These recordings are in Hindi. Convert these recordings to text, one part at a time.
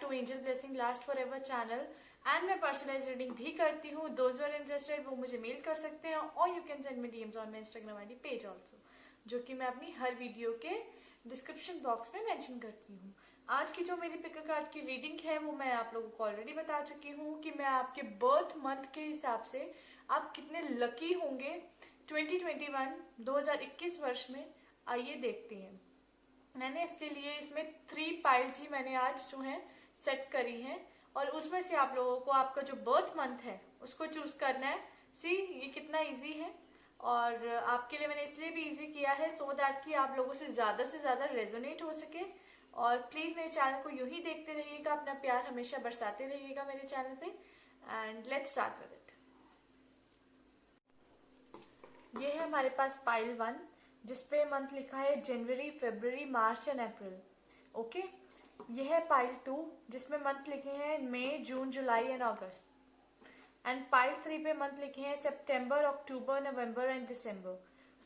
To angel blessing last forever channel and मैं पर्सनलाइज रीडिंग भी करती हूँ। दोज आर इंटरेस्टेड वो मुझे मेल कर सकते हैं और you can send me DMs on my Instagram ID page also, जो कि मैं अपनी हर वीडियो के डिस्क्रिप्शन बॉक्स में मेंशन करती हूँ। आज की जो मेरी पिक कार्ड की रीडिंग है वो मैं आप लोगों को ऑलरेडी बता चुकी हूँ कि मैं आपके बर्थ मंथ के हिसाब से आप कितने लकी होंगे 2021 वर्ष में। आइए देखते हैं। मैंने इसके लिए इसमें 3 पाइल्स ही मैंने आज जो है सेट करी हैं और उसमें से आप लोगों को आपका जो बर्थ मंथ है उसको चूज करना है। सी ये कितना इजी है और आपके लिए मैंने इसलिए भी इजी किया है सो दैट कि आप लोगों से ज्यादा रेजोनेट हो सके। और प्लीज मेरे चैनल को यूं ही देखते रहिएगा, अपना प्यार हमेशा बरसाते रहिएगा मेरे चैनल पे। And let's start with it. ये है हमारे पास पाइल 1 जिसपे मंथ लिखा है जनवरी, फरवरी, मार्च एंड अप्रैल। ओके, ये है पाइल 2 जिसमें मंथ लिखे हैं मई, जून, जुलाई एंड अगस्त। एंड पाइल 3 पे मंथ लिखे हैं सितंबर, अक्टूबर, नवंबर एंड दिसंबर।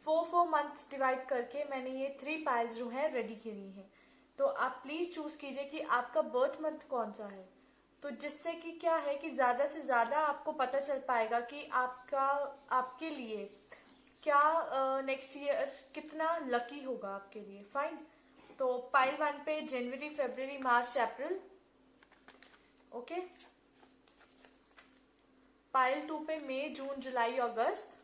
4 मंथ्स डिवाइड करके मैंने ये 3 पाइल्स जो है रेडी करी हैं। तो आप प्लीज चूज कीजिए कि आपका बर्थ मंथ कौन सा है, तो जिससे कि क्या है कि ज्यादा से ज्यादा आपको पता चल पाएगा कि आपके लिए क्या नेक्स्ट ईयर कितना लकी होगा आपके लिए। फाइन, तो पाइल 1 पे जनवरी, फरवरी, मार्च, अप्रैल। ओके, पाइल 2 पे मई, जून, जुलाई, अगस्त।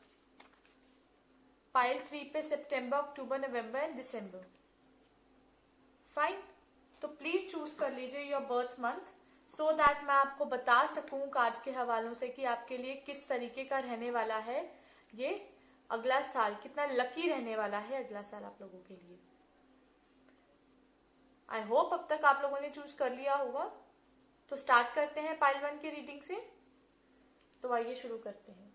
पाइल 3 पे सितंबर, अक्टूबर, नवंबर एंड दिसंबर। फाइन, तो प्लीज चूज कर लीजिए your birth month so that मैं आपको बता सकूं कार्ड्स के हवालों से कि आपके लिए किस तरीके का रहने वाला है ये अगला साल, कितना लकी रहने वाला है अगला साल आप लोगों के लिए। आई होप अब तक आप लोगों ने चूज कर लिया होगा। तो स्टार्ट करते हैं पाइल 1 की रीडिंग से। तो आइए शुरू करते हैं।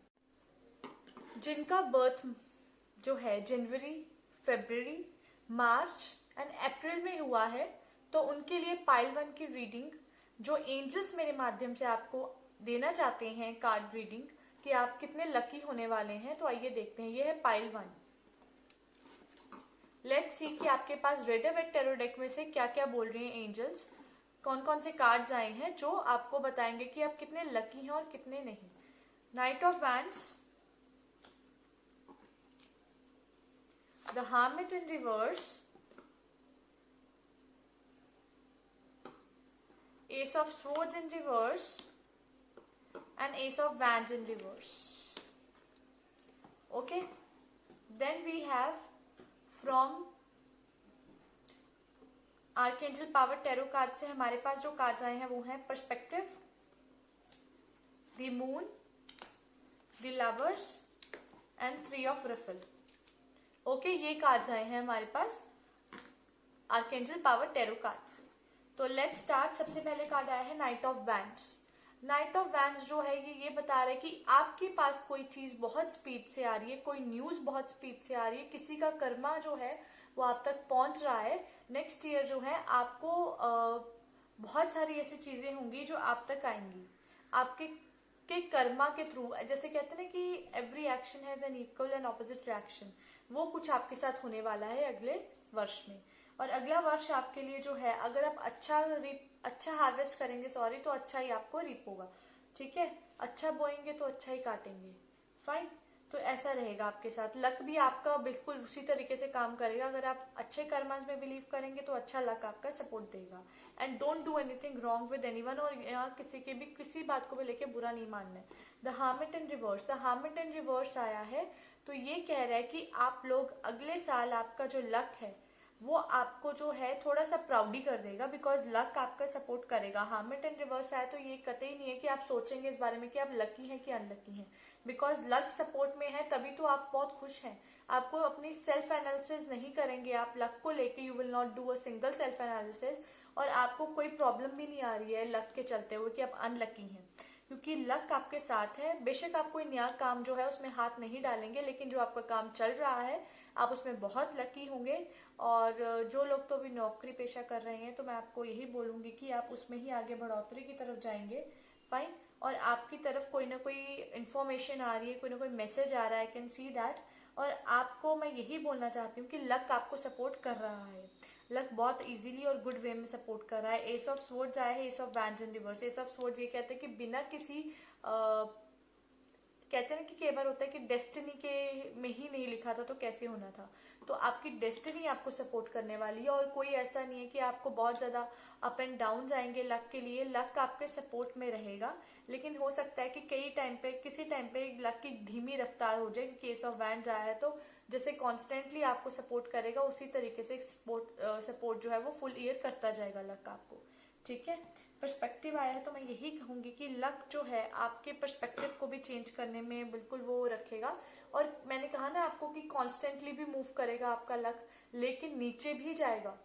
जिनका बर्थ जो है जनवरी, फरवरी, मार्च एंड अप्रैल में हुआ है तो उनके लिए पाइल 1 की रीडिंग जो एंजल्स मेरे माध्यम से आपको देना चाहते हैं कार्ड रीडिंग कि आप कितने लकी होने वाले हैं। तो आइए देखते हैं। ये है पाइल 1। लेट्स सी कि आपके पास रेडर वेड टैरो डेक में से क्या क्या बोल रहे हैं एंजल्स, कौन कौन से कार्ड्स आए हैं जो आपको बताएंगे कि आप कितने लकी हैं और कितने नहीं। Night of wands, the hermit in reverse, Ace of Swords in reverse and Ace of Wands in reverse. Okay, then we have from Archangel Power Tarot card से हमारे पास जो कार्ड्स आए हैं वो हैं Perspective, The Moon, The Lovers and 3 of Raffle. Okay, ये कार्ड्स आए हैं हमारे पास Archangel Power Tarot कार्ड से। तो लेट्स स्टार्ट। सबसे पहले कार्ड आया है night of wands. Night of wands जो है ये बता रहा है कि आपके पास कोई चीज बहुत स्पीड से आ रही है, कोई न्यूज बहुत स्पीड से आ रही है, किसी का कर्मा जो है वो आप तक पहुंच रहा है। नेक्स्ट ईयर जो है आपको बहुत सारी ऐसी चीजें होंगी जो आप तक आएंगी आपके कर्मा के थ्रू। जैसे कहते हैं ना कि every action has an equal and opposite reaction, वो कुछ आपके साथ होने वाला है अगले वर्ष में। और अगला वर्ष आपके लिए जो है अगर आप अच्छा हार्वेस्ट करेंगे तो अच्छा ही आपको रीप होगा। ठीक है, अच्छा बोएंगे तो अच्छा ही काटेंगे। फाइन, तो ऐसा रहेगा आपके साथ। लक भी आपका बिल्कुल उसी तरीके से काम करेगा। अगर आप अच्छे कर्मास में बिलीव करेंगे तो अच्छा लक आपका सपोर्ट देगा। And don't do anything wrong with anyone, और यहाँ किसी बात को भी लेके बुरा नहीं मानना है। The hermit in reverse, the hermit in reverse आया है तो ये कह रहा है कि आप लोग अगले साल आपका जो लक है वो आपको जो है थोड़ा सा प्राउडी कर देगा बिकॉज लक आपका सपोर्ट करेगा। हर्मिट एंड रिवर्स आया तो ये कतई नहीं है कि आप सोचेंगे इस बारे में कि आप लकी हैं कि अनलकी हैं। बिकॉज लक सपोर्ट में है तभी तो आप बहुत खुश हैं। आपको अपनी सेल्फ एनालिसिस नहीं करेंगे आप लक को लेके, you will not do a single self analysis, और आपको कोई प्रॉब्लम भी नहीं आ रही है लक के चलते हुए कि आप अनलकी हैं, क्योंकि लक आपके साथ है। बेशक आप कोई नया काम जो है उसमें हाथ नहीं डालेंगे, लेकिन जो आपका काम चल रहा है आप उसमें बहुत लकी होंगे। और जो लोग तो अभी नौकरी पेशा कर रहे हैं तो मैं आपको यही बोलूंगी कि आप उसमें ही आगे बढ़ोतरी की तरफ जाएंगे। फाइन, और आपकी तरफ कोई ना कोई इंफॉर्मेशन आ रही है, कोई ना कोई मैसेज आ रहा है, आई कैन सी दैट। और आपको मैं यही बोलना चाहती हूँ कि लक आपको सपोर्ट कर रहा है। लक बहुत इजीली और गुड वे में सपोर्ट कर रहा है। एस ऑफ स्वॉर्ड्स आया है, S of wands in reverse. S of swords ये कहते हैं कि बिना किसी कहते हैं कि कई बार होता है कि डेस्टिनी के में ही नहीं लिखा था तो कैसे होना था, तो आपकी डेस्टिनी आपको सपोर्ट करने वाली है। और कोई ऐसा नहीं है कि आपको बहुत ज्यादा अप एंड डाउन जाएंगे लक के लिए, लक आपके सपोर्ट में रहेगा। लेकिन हो सकता है कि कई टाइम पे किसी टाइम पे लक की धीमी रफ्तार हो जाए। केस ऑफ वैंड्स आया है तो जैसे कॉन्स्टेंटली आपको सपोर्ट करेगा उसी तरीके से सपोर्ट जो है वो फुल ईयर करता जाएगा लक आपको, ठीक है। पर्सपेक्टिव आया है तो मैं यही कहूंगी कि लक जो है आपके पर्सपेक्टिव को भी चेंज करने में बिल्कुल वो रखेगा। और मैंने कहा ना आपको कि कॉन्स्टेंटली भी मूव करेगा आपका लक, लेकिन नीचे भी जाएगा,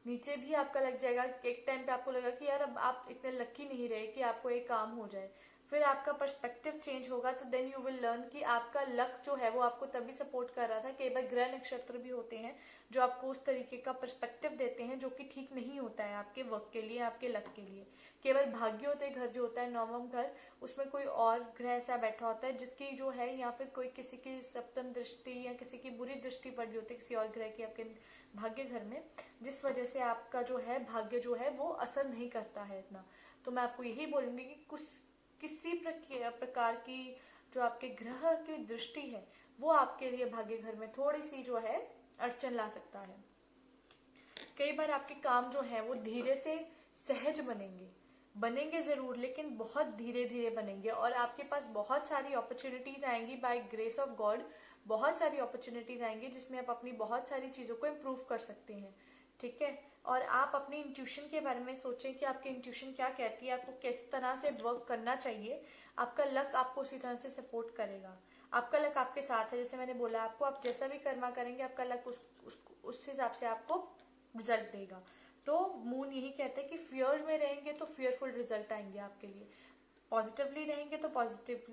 नीचे भी आपका लग जाएगा। एक टाइम पे आपको लगा कि यार अब आप इतने लकी नहीं रहे कि आपको एक काम हो जाए, फिर आपका पर्सपेक्टिव चेंज होगा तो देन यू विल लर्न कि आपका लक जो है वो आपको तभी सपोर्ट कर रहा था। कई बार ग्रह नक्षत्र भी होते हैं जो आपको उस तरीके का पर्सपेक्टिव देते हैं जो कि ठीक नहीं होता है आपके वर्क के लिए, आपके लक के लिए। कई बार भाग्य होते हैं, घर जो होता है नवम घर, उसमें कोई और ग्रह ऐसा बैठा होता है जिसकी जो है, या फिर कोई किसी की सप्तम दृष्टि या किसी की बुरी दृष्टि पड़ रही होती है किसी और ग्रह की आपके भाग्य घर में, जिस वजह से आपका जो है भाग्य जो है वो असर नहीं करता है इतना। तो मैं आपको यही बोलूंगी कि कुछ किसी प्रकार की जो आपके ग्रह की दृष्टि है वो आपके लिए भाग्य घर में थोड़ी सी जो है अड़चन ला सकता है। कई बार आपके काम जो है वो धीरे से सहज बनेंगे जरूर, लेकिन बहुत धीरे धीरे बनेंगे और आपके पास बहुत सारी अपॉर्चुनिटीज आएंगी बाय ग्रेस ऑफ गॉड। बहुत सारी अपॉर्चुनिटीज आएंगी जिसमें आप अपनी बहुत सारी चीजों को इम्प्रूव कर सकते हैं, ठीक है। और आप अपनी इंट्यूशन के बारे में सोचें कि आपकी इंट्यूशन क्या कहती है, आपको किस तरह से वर्क करना चाहिए। आपका लक आपको उसी तरह से सपोर्ट करेगा, आपका लक आपके साथ है। जैसे मैंने बोला आपको, आप जैसा भी कर्मा करेंगे आपका लक उस हिसाब से आपको रिजल्ट देगा। तो मून यही कहते हैं कि फियर में रहेंगे तो फियरफुल रिजल्ट आएंगे आपके लिए, पॉजिटिवली रहेंगे तो पॉजिटिव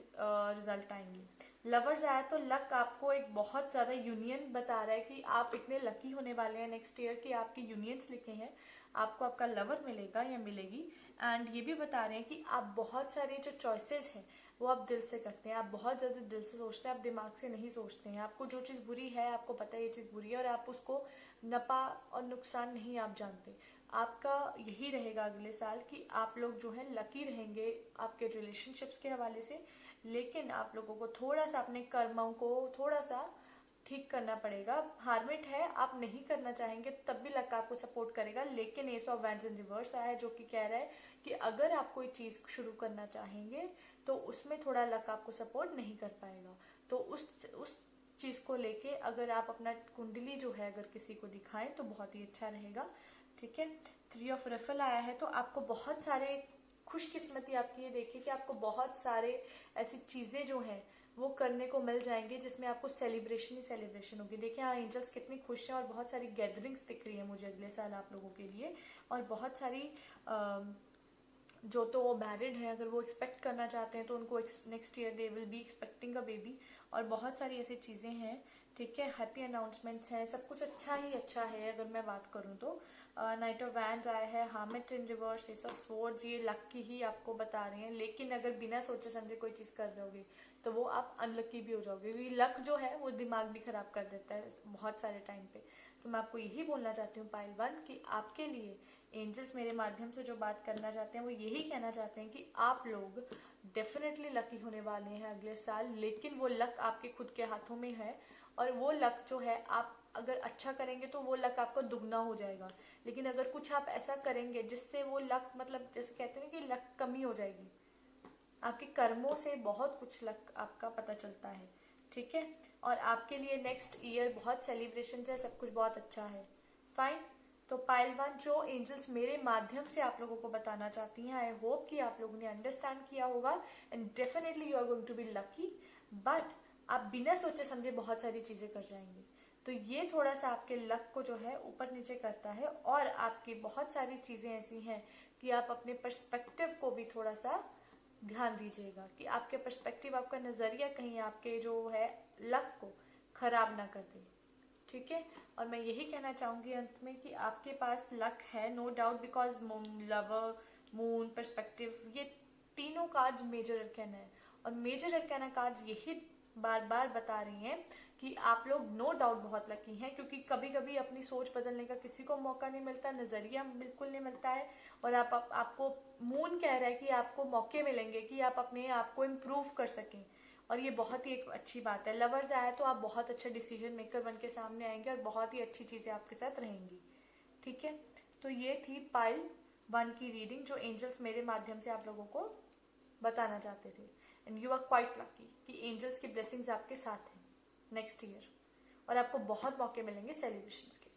रिजल्ट आएंगे। लवर्स आया तो लक आपको एक बहुत ज्यादा यूनियन बता रहा है कि आप इतने लकी होने वाले हैं नेक्स्ट ईयर कि आपके यूनियंस लिखे हैं, आपको आपका लवर मिलेगा या मिलेगी। एंड ये भी बता रहे हैं कि आप बहुत सारे जो चॉइसेस हैं वो आप दिल से करते हैं, आप बहुत ज्यादा दिल से सोचते हैं, आप दिमाग से नहीं सोचते हैं। आपको जो चीज बुरी है आपको पता है ये चीज बुरी है और आप उसको नफा और नुकसान नहीं आप जानते। आपका यही रहेगा अगले साल कि आप लोग जो है लकी रहेंगे आपके रिलेशनशिप्स के हवाले से, लेकिन आप लोगों को थोड़ा सा अपने कर्मों को थोड़ा सा ठीक करना पड़ेगा। हार्मिट है, आप नहीं करना चाहेंगे तब भी लक आपको सपोर्ट करेगा, लेकिन S of wands in reverse आया है जो कि कह रहा है कि अगर आप कोई चीज शुरू करना चाहेंगे तो उसमें थोड़ा लक आपको सपोर्ट नहीं कर पाएगा। तो उस चीज को लेके अगर आप अपना कुंडली जो है अगर किसी को दिखाएं तो बहुत ही अच्छा रहेगा, ठीक है। 3 ऑफ रफल आया है तो आपको बहुत सारे खुशकिस्मती आपकी ये देखिए कि आपको बहुत सारे ऐसी चीजें जो हैं वो करने को मिल जाएंगे जिसमें आपको सेलिब्रेशन ही सेलिब्रेशन होगी। देखिए हाँ, एंजल्स कितनी खुश हैं और बहुत सारी गैदरिंग्स दिख रही है मुझे अगले साल आप लोगों के लिए। और बहुत सारी जो तो वो मैरिड है अगर वो एक्सपेक्ट करना चाहते हैं तो उनको next year they will be expecting a baby, और बहुत सारी ऐसी चीजें हैं, ठीक है। हैप्पी अनाउंसमेंट्स हैं, सब कुछ अच्छा ही अच्छा है अगर मैं बात करूं तो। नाइट ऑफ वैंड्स आया है, hermit in reverse, S of swords, ये लकी ही आपको बता रहे हैं। लेकिन अगर बिना सोचे समझे कोई चीज कर दोगे तो वो आप अनलकी भी हो जाओगे, क्योंकि लक जो है वो दिमाग भी खराब कर देता है बहुत सारे टाइम पे। तो मैं आपको यही बोलना चाहती हूँ पाइल 1 कि आपके लिए एंजल्स मेरे माध्यम से जो बात करना चाहते हैं वो यही कहना चाहते हैं कि आप लोग डेफिनेटली लकी होने वाले हैं अगले साल, लेकिन वो लक आपके खुद के हाथों में है। और वो लक जो है आप अगर अच्छा करेंगे तो वो लक आपका दुगना हो जाएगा, लेकिन अगर कुछ आप ऐसा करेंगे जिससे वो लक मतलब जैसे कहते हैं कि लक कमी हो जाएगी, आपके कर्मों से बहुत कुछ लक आपका पता चलता है, ठीक है। और आपके लिए नेक्स्ट ईयर बहुत सेलिब्रेशन है, सब कुछ बहुत अच्छा है, फाइन। तो पाइल 1 जो एंजल्स मेरे माध्यम से आप लोगों को बताना चाहती हैं, आई होप कि आप लोगों ने अंडरस्टैंड किया होगा and definitely you are going to be lucky. But आप बिना सोचे समझे बहुत सारी चीजें कर जाएंगे, तो ये थोड़ा सा आपके लक को जो है ऊपर नीचे करता है। और आपकी बहुत सारी चीजें ऐसी हैं कि आप अपने पर्सपेक्टिव को भी थोड़ा सा ध्यान दीजिएगा कि आपके पर्सपेक्टिव, आपका नजरिया कहीं आपके जो है लक को खराब ना कर दे, ठीक है। और मैं यही कहना चाहूंगी अंत में कि आपके पास लक है no doubt, because lover, moon, perspective, ये तीनों कार्ड्स मेजर अरकाना है और मेजर अरकाना कार्ड्स यही बार बार बता रही हैं कि आप लोग नो डाउट बहुत लकी हैं, क्योंकि कभी कभी अपनी सोच बदलने का किसी को मौका नहीं मिलता, नजरिया बिल्कुल नहीं मिलता है, और आपको मून कह रहा है कि आपको मौके मिलेंगे कि आप अपने आप को इम्प्रूव कर सकें, और ये बहुत ही एक अच्छी बात है। लवर्स आया तो आप बहुत अच्छा डिसीजन मेकर बन के सामने आएंगे और बहुत ही अच्छी चीजें आपके साथ रहेंगी। ठीक है, तो ये थी पाइल 1 की रीडिंग जो एंजल्स मेरे माध्यम से आप लोगों को बताना चाहते थे। And you are quite lucky कि एंजल्स की ब्लेसिंग्स आपके साथ हैं नेक्स्ट ईयर, और आपको बहुत मौके मिलेंगे सेलिब्रेशंस के।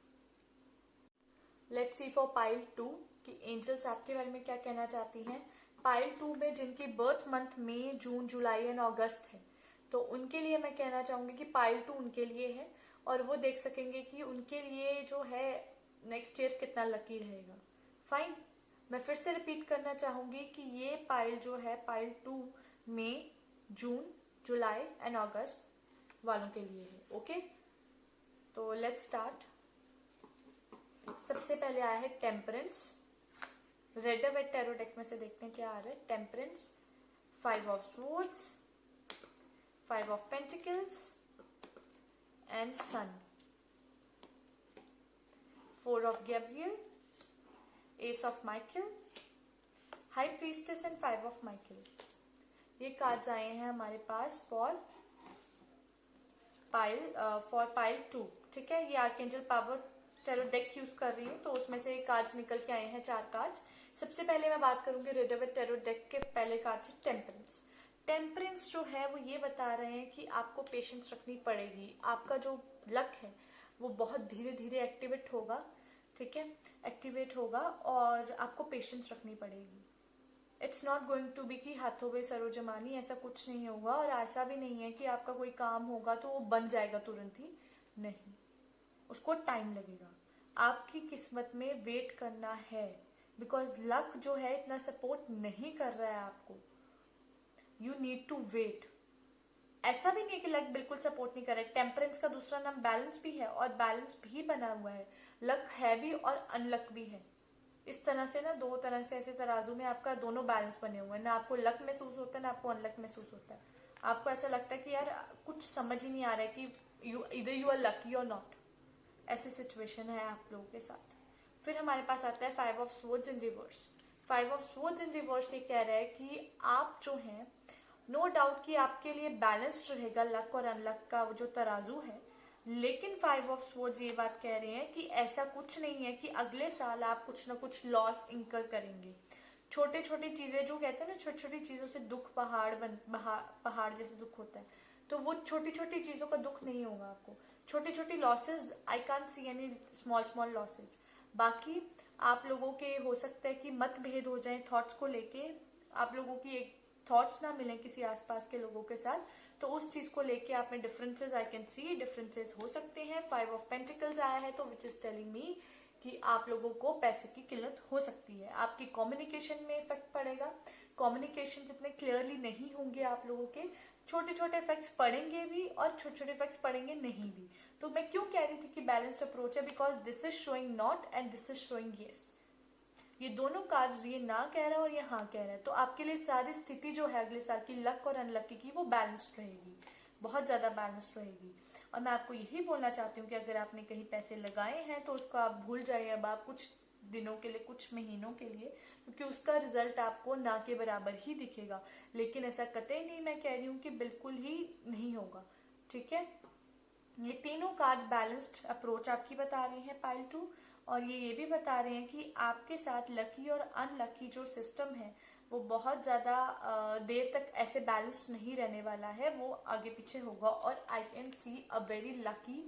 लेट्स सी फॉर पाइल 2 कि एंजल्स आपके बारे में क्या कहना चाहती हैं। पाइल 2 में जिनकी बर्थ मंथ मई, जून, जुलाई एंड अगस्त है, तो उनके लिए मैं कहना चाहूंगी कि पाइल 2 उनके लिए है, और वो देख सकेंगे कि उनके लिए जो है नेक्स्ट ईयर कितना लकी रहेगा। फाइन, मैं फिर से रिपीट करना चाहूंगी कि ये पाइल जो है पाइल 2 मई, जून, जुलाई एंड अगस्त वालों के लिए है। ओके, तो लेट्स स्टार्ट। सबसे पहले आया है temperance. Rider Waite tarot deck में से देखते हैं क्या आ रहा है। Temperance, 5 of swords, 5 of pentacles and sun, 4 of Gabriel, ace of Michael, high priestess and 5 of Michael. ये कार्ड्स आए हैं हमारे पास फॉर पाइल 2। ठीक है, ये archangel power tarot deck use कर रही हूँ, तो उसमें से कार्ड्स निकल के आए हैं 4 कार्ड्स। सबसे पहले मैं बात करूंगी रिडवेट टैरो डेक के पहले कार्ड से टेम्परेंस। टेम्परेंस जो है वो ये बता रहे हैं कि आपको पेशेंस रखनी पड़ेगी। आपका जो लक है वो बहुत धीरे धीरे एक्टिवेट होगा। ठीक है, एक्टिवेट होगा और आपको पेशेंस रखनी पड़ेगी। It's not going to be कि हाथों पे सरोजमानी, ऐसा कुछ नहीं होगा, और ऐसा भी नहीं है कि आपका कोई काम होगा तो वो बन जाएगा तुरंत ही, नहीं, उसको टाइम लगेगा। आपकी किस्मत में वेट करना है, बिकॉज लक जो है इतना सपोर्ट नहीं कर रहा है आपको। You need to wait. ऐसा भी नहीं कि लक बिल्कुल सपोर्ट नहीं कर रहा है। टेम्परेंस का दूसरा नाम बैलेंस भी है, और बैलेंस भी बना हुआ है। लक है भी और अनलक भी है। इस तरह से ना, 2 तरह से ऐसे तराजू में आपका दोनों बैलेंस बने हुए हैं। ना आपको लक महसूस होता है, ना आपको अनलक महसूस होता है। आपको ऐसा लगता है कि यार कुछ समझ ही नहीं आ रहा है कि इधर यू आर लकी और नॉट। ऐसी सिचुएशन है आप लोगों के साथ। फिर हमारे पास आता है 5 of swords in reverse. 5 of swords in reverse ये कह रहा है कि आप जो हैं, नो डाउट कि आपके लिए बैलेंस्ड रहेगा लक और अनलक का जो तराजू है, लेकिन 5 ऑफ स्वॉर्ड्स ये बात कह रहे हैं कि ऐसा कुछ नहीं है कि अगले साल आप कुछ ना कुछ लॉस इंकर करेंगे। छोटे छोटे चीजें जो कहते हैं ना, छोटी छोटी चीजों से दुख पहाड़ जैसे दुख होता है, तो वो छोटी छोटी चीजों का दुख नहीं होगा आपको। छोटी छोटी losses, I can't see any small losses. बाकी आप लोगों के हो सकता है कि मतभेद हो जाए थॉट्स को लेके, आप लोगों की एक थॉट्स ना मिले किसी आसपास के लोगों के साथ, तो उस चीज को लेके आप में differences, I can see differences हो सकते हैं। 5 ऑफ पेंटिकल्स आया है, तो विच इज टेलिंग मी कि आप लोगों को पैसे की किल्लत हो सकती है। आपकी कम्युनिकेशन में इफेक्ट पड़ेगा। कम्युनिकेशन जितने क्लियरली नहीं होंगे आप लोगों के, छोटे छोटे इफेक्ट्स पड़ेंगे भी और छोटे छोटे इफेक्ट्स पड़ेंगे नहीं भी। तो मैं क्यों कह रही थी कि बैलेंस्ड अप्रोच है, because this is showing not and this is showing yes. ये दोनों कार्ड्स, ये ना कह रहा है और ये हाँ कह रहा है, तो आपके लिए सारी स्थिति जो है अगले साल की लक और अनलकी की, वो बैलेंस्ड रहेगी, बहुत ज्यादा बैलेंस्ड रहेगी। और मैं आपको यही बोलना चाहती हूँ कि अगर आपने कहीं पैसे लगाए हैं तो उसको आप भूल जाइए अब आप कुछ दिनों के लिए, कुछ महीनों के लिए, क्योंकि उसका रिजल्ट आपको ना के बराबर ही दिखेगा। लेकिन ऐसा कतई नहीं मैं कह रही हूँ कि बिल्कुल ही नहीं होगा। ठीक है, ये तीनों कार्ड्स बैलेंस्ड अप्रोच आपकी बता रहे हैं पाइल 2, और ये भी बता रहे हैं कि आपके साथ लकी और अनलकी जो सिस्टम है वो बहुत ज्यादा देर तक ऐसे बैलेंस्ड नहीं रहने वाला है, वो आगे पीछे होगा। और I can see a very lucky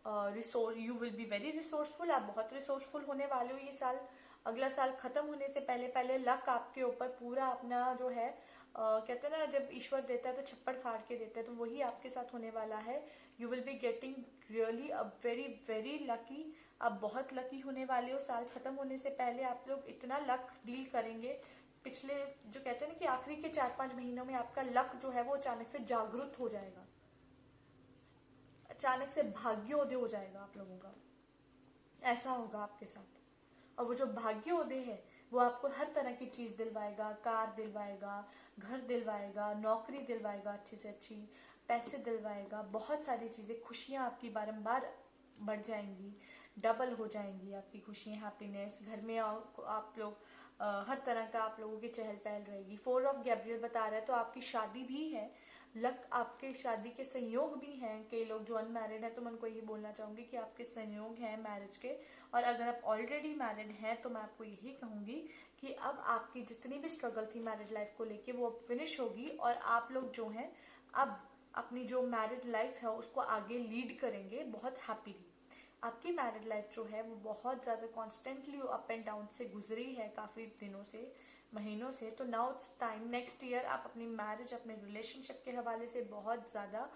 resource, you will be very resourceful. आप बहुत रिसोर्सफुल होने वाले हो ये साल। अगला साल खत्म होने से पहले पहले लक आपके ऊपर पूरा अपना जो है कहते हैं ना, जब ईश्वर देता है तो छप्पड़ फाड़ के देता है, तो वही आपके साथ होने वाला है। You will be getting really a very very lucky. आप बहुत लकी होने वाले हो। साल खत्म होने से पहले आप लोग इतना लक डील करेंगे। पिछले जो कहते हैं ना कि आखिरी के 4-5 महीनों में आपका लक जो है वो अचानक से जागृत हो जाएगा, अचानक से भाग्योदय हो जाएगा आप लोगों का, ऐसा होगा आपके साथ। और वो जो भाग्योदय है वो आपको हर तरह की चीज दिलवाएगा, कार दिलवाएगा, घर दिलवाएगा, नौकरी दिलवाएगा अच्छी से अच्छी, पैसे दिलवाएगा, बहुत सारी चीज़ें, खुशियाँ आपकी बारंबार बढ़ जाएंगी, डबल हो जाएंगी आपकी खुशियाँ, हैप्पीनेस। घर में आप लोग हर तरह का आप लोगों की चहल पहल रहेगी। 4 ऑफ गैब्रियल बता रहा है तो आपकी शादी भी है, लक आपके शादी के संयोग भी हैं। कई लोग जो अनमैरिड हैं तो मैं उनको यही बोलना चाहूंगी कि आपके संयोग हैं मैरिज के। और अगर आप ऑलरेडी मैरिड हैं तो मैं आपको यही कहूंगी कि अब आपकी जितनी भी स्ट्रगल थी मैरिड लाइफ को लेके वो अब फिनिश होगी, और आप लोग जो हैं अब अपनी जो मैरिड लाइफ है उसको आगे लीड करेंगे बहुत हैप्पीली। आपकी मैरिड लाइफ जो है वो बहुत ज़्यादा कॉन्स्टेंटली अप एंड डाउन से गुजरी है काफ़ी दिनों से, महीनों से। तो now it's time, next year आप अपनी मैरिज, अपने रिलेशनशिप के हवाले से बहुत ज़्यादा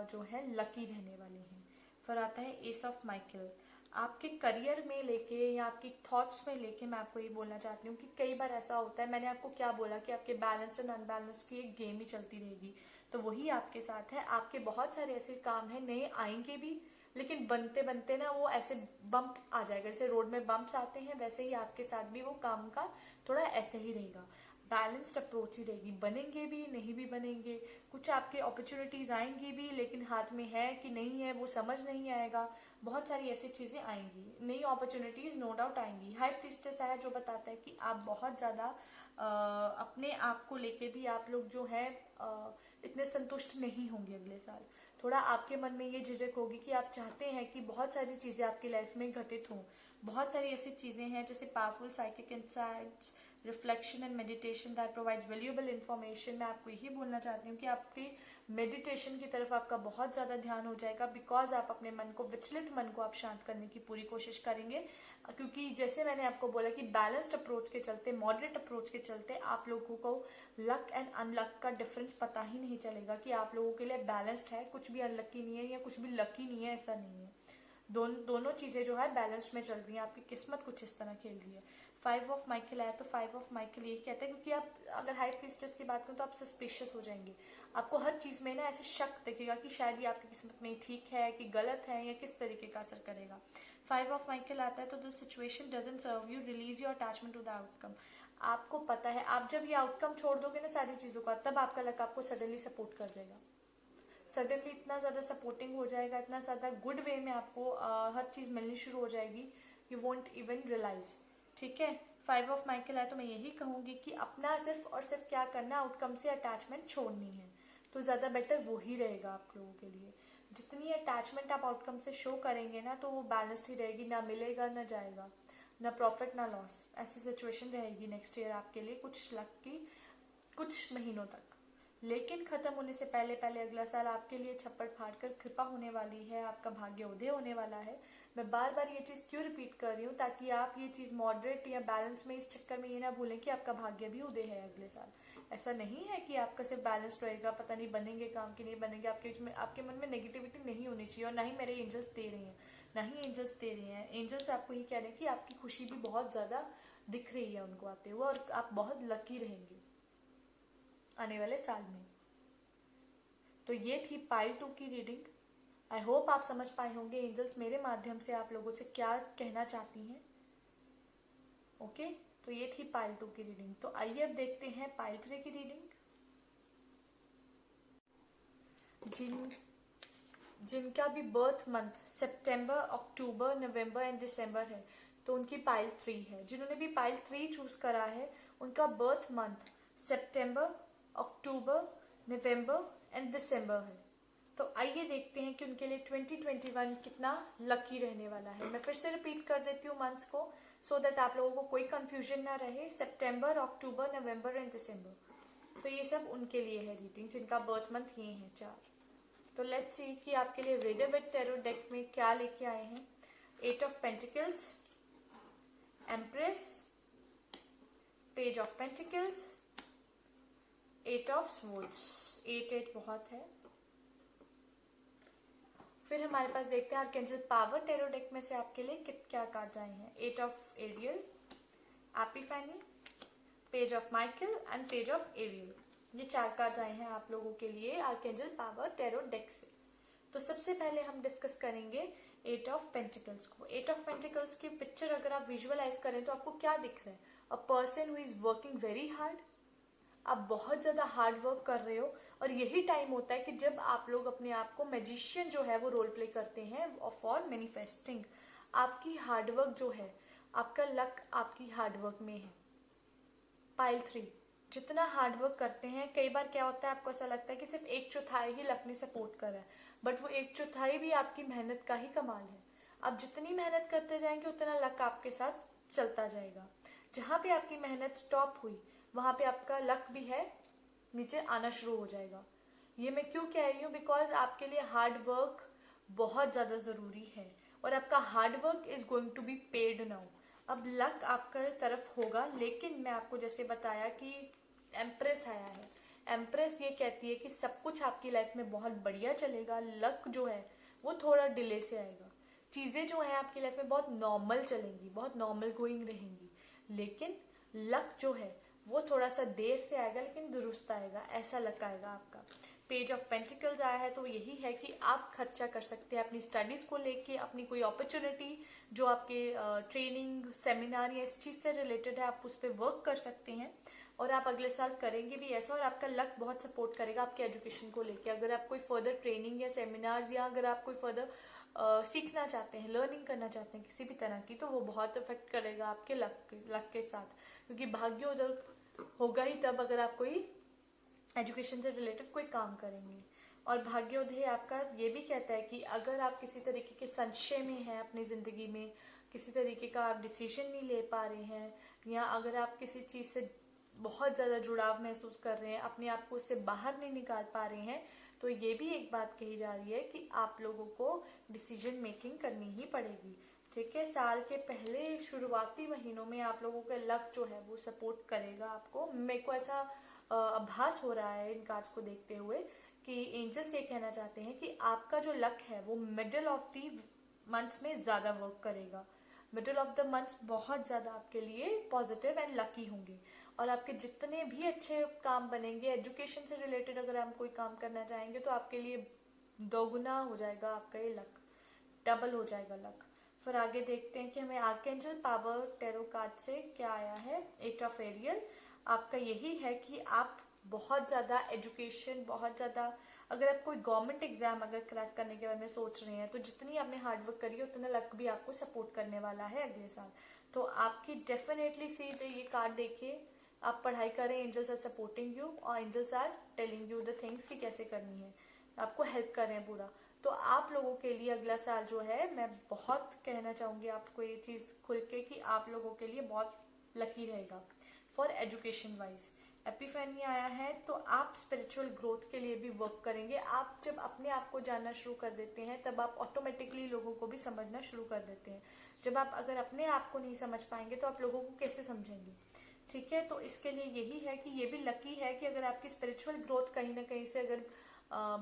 जो है लकी रहने वाले हैं। फिर आता है एस ऑफ माइकल। आपके करियर में लेके या आपकी थॉट्स में लेके मैं आपको ये बोलना चाहती हूँ कि कई बार ऐसा होता है, मैंने आपको क्या बोला कि आपके बैलेंस एंड अनबैलेंस की एक गेम ही चलती रहेगी, तो वही आपके साथ है। आपके बहुत सारे ऐसे काम हैं, नए आएंगे भी, लेकिन बनते बनते ना वो ऐसे बम्प आ जाएगा, जैसे रोड में बम्प्स आते हैं वैसे ही आपके साथ भी वो काम का थोड़ा ऐसे ही रहेगा। बैलेंस्ड अप्रोच ही रहेगी, बनेंगे भी नहीं भी बनेंगे, कुछ आपके अपॉर्चुनिटीज आएंगी भी लेकिन हाथ में है कि नहीं है वो समझ नहीं आएगा। बहुत सारी ऐसी चीजें आएंगी, नई अपॉर्चुनिटीज नो डाउट आएंगी। हाई प्रीस्टेस है जो बताता है कि आप बहुत ज्यादा अपने आप को लेके भी आप लोग जो है इतने संतुष्ट नहीं होंगे अगले साल। थोड़ा आपके मन में ये झिझक होगी कि आप चाहते हैं कि बहुत सारी चीजें आपकी लाइफ में घटित हों। बहुत सारी ऐसी चीजें हैं जैसे powerful psychic insights, reflection and meditation that provides valuable information. मैं आपको यही बोलना चाहती हूँ कि आपकी मेडिटेशन की तरफ आपका बहुत ज्यादा ध्यान हो जाएगा, बिकॉज आप अपने मन को, विचलित मन को आप शांत करने की पूरी कोशिश करेंगे। क्योंकि जैसे मैंने आपको बोला कि बैलेंस्ड अप्रोच के चलते, मॉडरेट अप्रोच के चलते आप लोगों को लक एंड अनलक का डिफरेंस पता ही नहीं चलेगा कि आप लोगों के लिए बैलेंस्ड है, कुछ भी अनलकी नहीं है या कुछ भी लकी नहीं है, ऐसा नहीं है। दोनों चीजें जो है बैलेंस में चल रही हैं, आपकी किस्मत कुछ इस तरह खेल रही है। 5 ऑफ माइकल आया तो 5 ऑफ माइकल ये कहता है, क्योंकि आप अगर हाई प्रीस्टेस की बात करें तो आप सस्पिशियस हो जाएंगे, आपको हर चीज में ना ऐसे शक दिखेगा कि शायद ये आपकी किस्मत में ठीक है कि गलत है या किस तरीके का असर करेगा। 5 ऑफ माइकल आता है तो the situation doesn't serve you, release your attachment to the outcome. आपको पता है आप जब ये आउटकम छोड़ दोगे ना सारी चीजों का, तब आपका लक आपको सडनली सपोर्ट कर देगा, सडनली इतना ज्यादा सपोर्टिंग हो जाएगा, इतना ज्यादा गुड वे में आपको हर चीज मिलनी शुरू हो जाएगी, यू वोंट इवन रियलाइज। ठीक है, 5 ऑफ माइकल है तो मैं यही कहूंगी कि अपना सिर्फ और सिर्फ क्या करना, आउटकम से अटैचमेंट छोड़नी है, तो ज्यादा बेटर वो ही रहेगा आप लोगों के लिए। जितनी अटैचमेंट आप आउटकम से शो करेंगे ना तो वो बैलेंस्ड ही रहेगी, ना मिलेगा ना जाएगा, ना प्रॉफिट ना लॉस, ऐसी सिचुएशन रहेगी नेक्स्ट ईयर आपके लिए कुछ लक की कुछ महीनों तक। लेकिन खत्म होने से पहले पहले अगला साल आपके लिए छप्पड़ फाड़ कर कृपा होने वाली है, आपका भाग्य उदय होने वाला है। मैं बार बार ये चीज क्यों रिपीट कर रही हूँ, ताकि आप ये चीज मॉडरेट या बैलेंस में इस चक्कर में ये ना भूलें कि आपका भाग्य भी उदय है अगले साल। ऐसा नहीं है कि आपका सिर्फ बैलेंस रहेगा, पता नहीं बनेंगे काम की नहीं बनेंगे, आपके मन में नेगेटिविटी नहीं होनी चाहिए, और ना ही मेरे एंजल्स दे रहे हैं, ना ही एंजल्स दे रहे हैं। एंजल्स आपको ये कह रहे हैं कि आपकी खुशी भी बहुत ज्यादा दिख रही है उनको आते हुए, और आप बहुत लकी रहेंगे आने वाले साल में। तो ये थी पाइल 2 की रीडिंग। आई होप आप समझ पाए होंगे एंजल्स मेरे माध्यम से आप लोगों से क्या कहना चाहती हैं। ओके, तो ये थी पाइल 2 की रीडिंग। तो आइए अब देखते हैं पाइल 3 की रीडिंग। जिनका भी बर्थ मंथ सितंबर, अक्टूबर, नवंबर एंड दिसंबर है तो उनकी पाइल 3 है। जिन्होंने भी पाइल 3 चूज करा है उनका बर्थ मंथ सितंबर, अक्टूबर, नवंबर एंड दिसंबर है। तो आइए देखते हैं कि उनके लिए 2021 कितना लकी रहने वाला है। मैं फिर से रिपीट कर देती हूँ मंथ्स को, सो दैट आप लोगों को कोई कंफ्यूजन ना रहे। सितंबर, अक्टूबर, नवंबर एंड दिसंबर, तो ये सब उनके लिए है रीडिंग जिनका बर्थ मंथ ये है 4। तो लेट्स सी कि आपके लिए रेडियो विद टैरो डेक में क्या लेके आए हैं। 8 of pentacles, empress, page of pentacles, 8 of swords. 8 बहुत है। फिर हमारे पास देखते हैं आर्कएंजल पावर टैरो डेक में से आपके लिए क्या कार्ड आए हैं। 8 of Ariel, Epiphany, page of Michael and page of Ariel. ये 4 कार्ड आए हैं आप लोगों के लिए आर्कएंजल पावर टैरो डेक से। तो सबसे पहले हम डिस्कस करेंगे 8 ऑफ पेंटिकल्स को। 8 ऑफ पेंटिकल्स की पिक्चर अगर आप विजुअलाइज करें तो आपको क्या दिख रहा है? A person who is working very hard, आप बहुत ज्यादा हार्ड वर्क कर रहे हो, और यही टाइम होता है कि जब आप लोग अपने आप को मैजिशियन जो है वो रोल प्ले करते हैं फॉर मैनिफेस्टिंग। आपकी हार्डवर्क जो है, आपका लक आपकी हार्डवर्क में है। पाइल 3, जितना हार्डवर्क करते हैं, कई बार क्या होता है आपको ऐसा लगता है कि सिर्फ 1/4 ही लक ने सपोर्ट करा है, बट वो 1/4 भी आपकी मेहनत का ही कमाल है। आप जितनी मेहनत करते जाएंगे उतना लक आपके साथ चलता जाएगा। जहां पे आपकी मेहनत स्टॉप हुई वहां पे आपका लक भी है नीचे आना शुरू हो जाएगा। ये मैं क्यों कह रही हूँ, बिकॉज आपके लिए हार्ड वर्क बहुत ज्यादा जरूरी है, और आपका hard work is going to be paid now. अब लक आपका तरफ होगा, लेकिन मैं आपको जैसे बताया कि एम्प्रेस आया है, एम्प्रेस ये कहती है कि सब कुछ आपकी लाइफ में बहुत बढ़िया चलेगा, लक जो है वो थोड़ा डिले से आएगा। चीजें जो है आपकी लाइफ में बहुत नॉर्मल चलेंगी, बहुत नॉर्मल गोइंग रहेंगी, लेकिन लक जो है वो थोड़ा सा देर से आएगा लेकिन दुरुस्त आएगा, ऐसा लक आएगा आपका। पेज ऑफ पेंटिकल्स आया है, तो यही है कि आप खर्चा कर सकते हैं अपनी स्टडीज को लेके, अपनी कोई अपॉर्चुनिटी जो आपके ट्रेनिंग सेमिनार या इस चीज से रिलेटेड है, आप उस पर वर्क कर सकते हैं, और आप अगले साल करेंगे भी ऐसा, और आपका लक बहुत सपोर्ट करेगा आपके एजुकेशन को लेके। अगर आप कोई फर्दर ट्रेनिंग या सेमिनार्स, या अगर आप कोई फर्दर सीखना चाहते हैं, लर्निंग करना चाहते हैं किसी भी तरह की, तो वो बहुत इफेक्ट करेगा आपके लक के साथ, क्योंकि भाग्योदय होगा ही तब अगर आप कोई एजुकेशन से रिलेटेड कोई काम करेंगे। और भाग्योदय आपका ये भी कहता है कि अगर आप किसी तरीके के संशय में हैं अपनी जिंदगी में, किसी तरीके का आप डिसीजन नहीं ले पा रहे हैं, या अगर आप किसी चीज से बहुत ज्यादा जुड़ाव महसूस कर रहे हैं, अपने आप को उससे बाहर नहीं निकाल पा रहे हैं, तो ये भी एक बात कही जा रही है कि आप लोगों को डिसीजन मेकिंग करनी ही पड़ेगी। ठीक है, साल के पहले शुरुआती महीनों में आप लोगों का लक जो है वो सपोर्ट करेगा आपको। मेरे को ऐसा आभास हो रहा है इन कार्ड्स को देखते हुए कि एंजल्स ये कहना चाहते हैं कि आपका जो लक है वो मिडिल ऑफ दी मंथ्स में ज्यादा वर्क करेगा। मिडिल ऑफ द मंथ्स बहुत ज्यादा आपके लिए पॉजिटिव एंड लकी होंगे, और आपके जितने भी अच्छे काम बनेंगे, एजुकेशन से रिलेटेड अगर आप कोई काम करना चाहेंगे तो आपके लिए दोगुना हो जाएगा आपका ये लक, डबल हो जाएगा लक। फिर आगे देखते हैं कि हमें आर्कएंजल पावर टैरो कार्ड से क्या आया है। 8 ऑफ एरियल आपका यही है कि आप बहुत ज्यादा एजुकेशन, बहुत ज्यादा अगर आप कोई गवर्नमेंट एग्जाम अगर क्रैक करने के बारे में सोच रहे हैं, तो जितनी आपने हार्डवर्क करी है उतना लक भी आपको सपोर्ट करने वाला है अगले साल। तो आपकी डेफिनेटली सीट ये कार्ड देखिए, आप पढ़ाई करें, एंजल्स आर सपोर्टिंग यू, और angels are telling you the things कि कैसे करनी है, आपको हेल्प कर रहे हैं पूरा। तो आप लोगों के लिए अगला साल जो है, मैं बहुत कहना चाहूंगी आपको ये चीज खुल के कि आप लोगों के लिए बहुत लकी रहेगा फॉर एजुकेशन वाइज। एपिफेनी आया है, तो आप स्पिरिचुअल ग्रोथ के लिए भी वर्क करेंगे। आप जब अपने आप को जानना शुरू कर देते हैं तब आप ऑटोमेटिकली लोगों को भी समझना शुरू कर देते हैं। जब आप अगर अपने आप को नहीं समझ पाएंगे तो आप लोगों को कैसे समझेंगे। ठीक है, तो इसके लिए यही है कि ये भी लकी है कि अगर आपकी स्पिरिचुअल ग्रोथ कहीं ना कहीं से अगर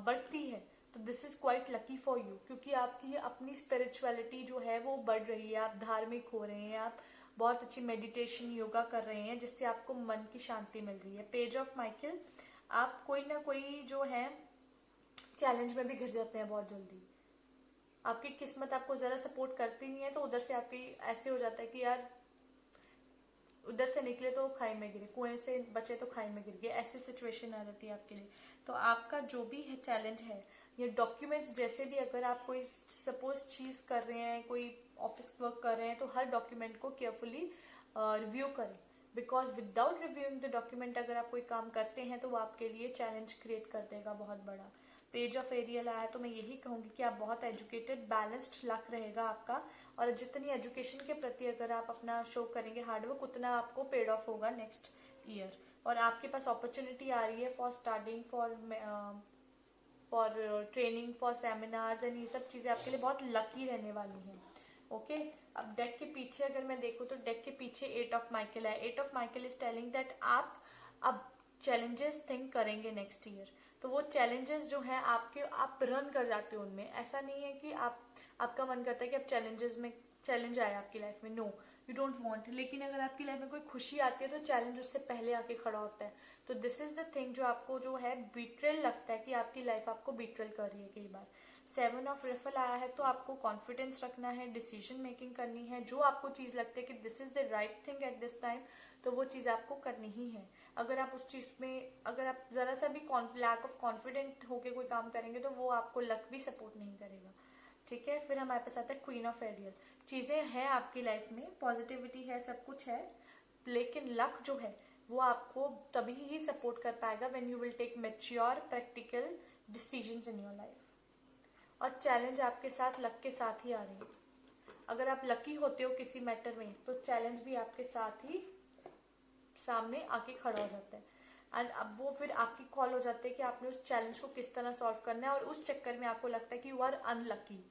बढ़ती है तो this is quite lucky for you, क्योंकि आपकी अपनी स्पिरिचुअलिटी जो है वो बढ़ रही है, आप धार्मिक हो रहे हैं, आप बहुत अच्छी मेडिटेशन योगा कर रहे हैं जिससे आपको मन की शांति मिल रही है। पेज ऑफ माइकल, आप कोई ना कोई जो है चैलेंज में भी घिर जाते हैं बहुत जल्दी, आपकी किस्मत आपको जरा सपोर्ट करती नहीं है, तो उधर से आपकी ऐसे हो जाता है कि यार उधर से निकले तो खाई में गिरे, कुएं से बचे तो खाई में गिर गए, ऐसी सिचुएशन आ जाती है आपके लिए। तो आपका जो भी है चैलेंज है, ये डॉक्यूमेंट्स जैसे भी अगर आप कोई सपोज चीज कर रहे हैं, कोई ऑफिस वर्क कर रहे हैं, तो हर डॉक्यूमेंट को केयरफुली रिव्यू करें, because without reviewing the document अगर आप कोई काम करते हैं तो वो आपके लिए चैलेंज क्रिएट कर देगा बहुत बड़ा। पेज ऑफ एरियल आया, तो मैं यही कहूंगी कि आप बहुत एजुकेटेड, बैलेंस्ड लक रहेगा आपका, और जितनी एजुकेशन के प्रति अगर आप अपना शो करेंगे हार्डवर्क, उतना आपको पेड ऑफ होगा नेक्स्ट ईयर। और आपके पास अपॉर्चुनिटी आ रही है for studying, for training, for seminars, and ये सब चीजें आपके लिए बहुत लकी रहने वाली हैं। ओके, अब डेक के पीछे अगर मैं देखूं तो डेक के पीछे 8 ऑफ माइकल है। 8 of Michael is telling that आप अब चैलेंजेस थिंक करेंगे नेक्स्ट ईयर, तो वो चैलेंजेस जो है आपके, आप रन कर जाते हो उनमें। ऐसा नहीं है कि आपका मन करता है कि आप चैलेंज आए आपकी लाइफ में, नो यू डोंट वांट, लेकिन अगर आपकी लाइफ में कोई खुशी आती है तो चैलेंज उससे पहले आके खड़ा होता है। तो दिस इज द थिंग जो आपको जो है बीट्रेल लगता है कि आपकी लाइफ आपको बीट्रेल कर रही है कई बार। 7 ऑफ रफल आया है तो आपको कॉन्फिडेंस रखना है, डिसीजन मेकिंग करनी है। जो आपको चीज लगती है कि this is the right thing at this time, तो वो चीज आपको करनी ही है। अगर आप उस चीज में, अगर आप जरा सा भी लैक ऑफ कॉन्फिडेंट होके कोई काम करेंगे तो वो आपको लक भी सपोर्ट नहीं करेगा। ठीक है, फिर हमारे पास आता है क्वीन ऑफ एरियल। चीजें हैं आपकी लाइफ में, पॉजिटिविटी है, सब कुछ है, लेकिन लक जो है वो आपको तभी ही सपोर्ट कर पाएगा when you will take mature practical decisions in your life. और चैलेंज आपके साथ लक के साथ ही आ रही है। अगर आप लकी होते हो किसी मैटर में तो चैलेंज भी आपके साथ ही सामने आके खड़ा हो जाता है। एंड अब वो फिर आपकी कॉल हो जाती है कि आपने उस चैलेंज को किस तरह सॉल्व करना है, और उस चक्कर में आपको लगता है कि you are unlucky,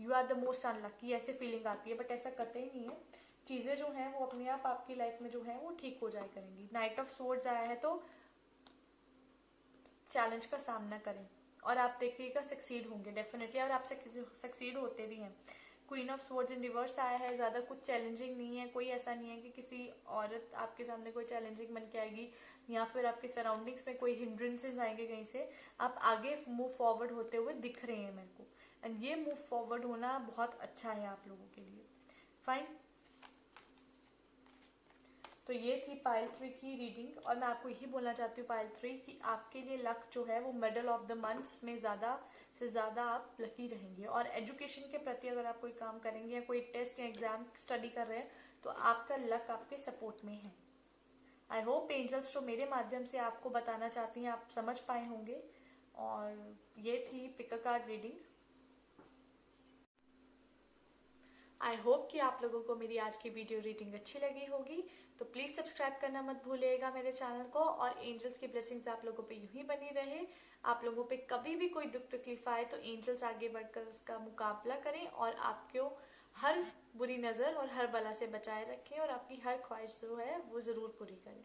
you are the most unlucky, ऐसे फीलिंग आती है। बट ऐसा करते ही नहीं है। चीजें जो हैं वो अपने आप आपकी लाइफ में जो है वो ठीक हो जाया करेंगी। नाइट ऑफ सोर्ड्स आया है तो चैलेंज का सामना करें और आप देखिएगा सक्सीड होंगे डेफिनेटली, और आप सक्सीड होते भी हैं। Queen of swords in reverse आया है, ज्यादा कुछ चैलेंजिंग नहीं है, कोई ऐसा नहीं है कि किसी औरत आपके सामने कोई चैलेंजिंग बन के आएगी या फिर आपके सराउंडिंग्स में कोई हिंड्रेंसेज आएंगे कहीं से। आप आगे मूव फॉरवर्ड होते हुए दिख रहे हैं मेरे को, एंड ये मूव फॉरवर्ड होना बहुत अच्छा है आप लोगों के लिए। फाइन, तो ये थी पाइल 3 की रीडिंग, और मैं आपको यही बोलना चाहती हूँ पाइल 3 कि आपके लिए लक जो है वो मिडल ऑफ द मंथ्स में ज्यादा से ज्यादा आप लकी रहेंगे। और एजुकेशन के प्रति अगर आप कोई काम करेंगे या कोई टेस्ट या एग्जाम स्टडी कर रहे हैं तो आपका लक आपके सपोर्ट में है। आई होप एंजल्स जो मेरे माध्यम से आपको बताना चाहती हैं आप समझ पाए होंगे। और ये थी pick a card reading. I hope कि आप लोगों को मेरी आज की वीडियो रीडिंग अच्छी लगी होगी, तो प्लीज सब्सक्राइब करना मत भूलिएगा मेरे चैनल को। और एंजल्स की ब्लेसिंग्स आप लोगों पे यूं ही बनी रहे। आप लोगों पे कभी भी कोई दुख तकलीफ आए तो एंजल्स आगे बढ़कर उसका मुकाबला करें और आपको हर बुरी नजर और हर बला से बचाए रखें और आपकी हर ख्वाहिश जो है वो जरूर पूरी करें।